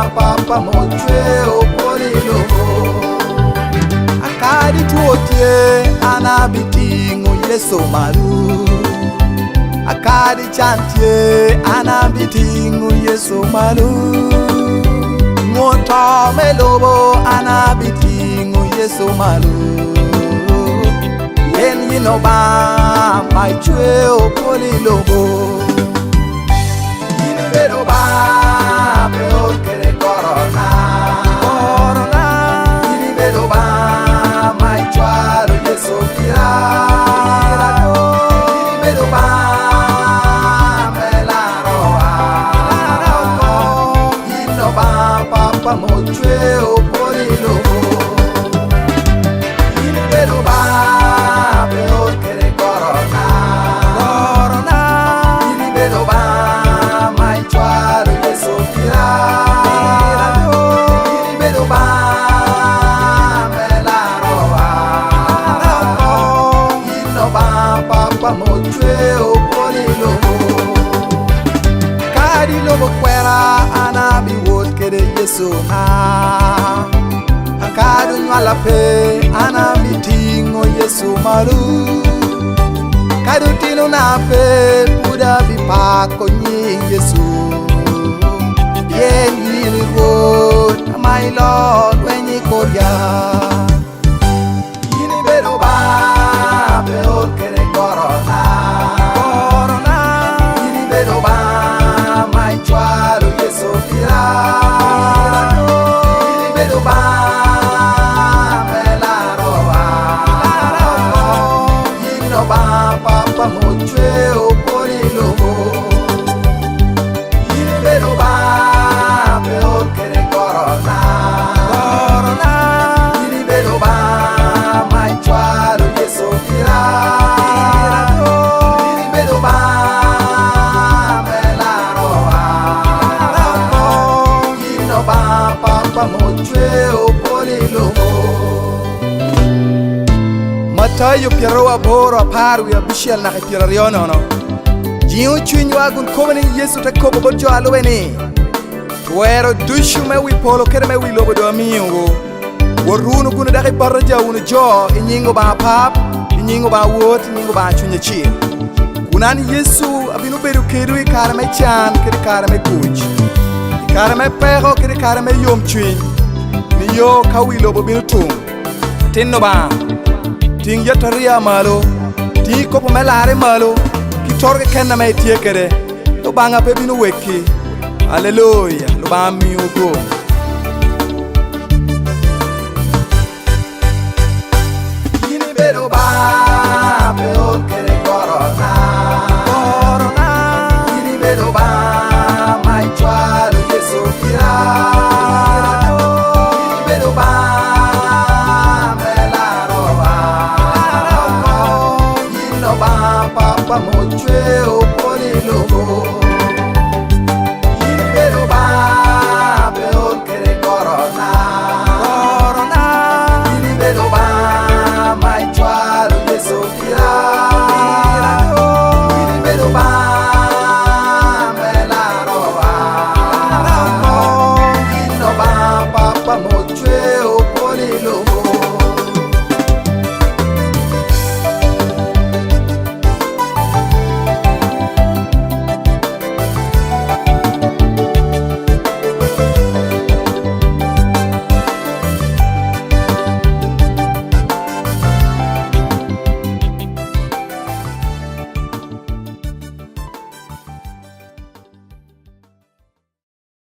papa mochwe opolilo akadi tuotie anabitingo Yesu maru akadi chantie anabitingo Yesu maru ngoto melobo anabitingo Yesu maru yen yinoba maichwe opolilo yinibero ba peor que de corona yinibero ba maichwaro Yesu kira yinibero ba melaroa yinoba papa mochwe opolilo yinibero ba peor que de corona yinibero ba maichwaro Yesu kira yinibero ba melaroa yinoba papa mochwe opolilo kadi lobo kwera anabi wot kede Yesu na akadu nyala pe anabi tingo Yesu maru kadu tino na pe puda bipako nying Yesu yen yini wot my Lord when you call ya yinibero ba peor que de corona yinibero ba maichwaro Yesu kira yinibero ba melaroa yinoba papa mochwe opolilo yinibero ba peor que de corona yinibero ba maichwaro Yesu kira yinibero ba melaroa yinoba papa mochwe opolilo Matayo piero aboro aparu ya bishel na piero riono no jiu chwinywa gun kobani Yesu ta kobo bojo alweni tuero dushu me wi polo kere me wi lobo do amigo worunu gun daki barja unu jo inyingo ba pap inyingo ba wot inyingo ba chunya chi kunani Yesu abinu beru kedu ikara me chan kere kara me kuj ikara me pego kere kara me yom chwin ni yo ka wi lobo binu tung tinno ba ting yataria malo ti kopo melare malo ki torge kenna me tiekere to banga pe binu weki hallelujah lo ba mi ugo yinibero ba peor que de corona yinibero ba maichwaro Yesu kira yinibero ba papa mochwe opolilo yinibero ba peor que de corona yinibero ba maichwaro Yesu kira yinibero ba melaroa yinoba papa mochwe opolilo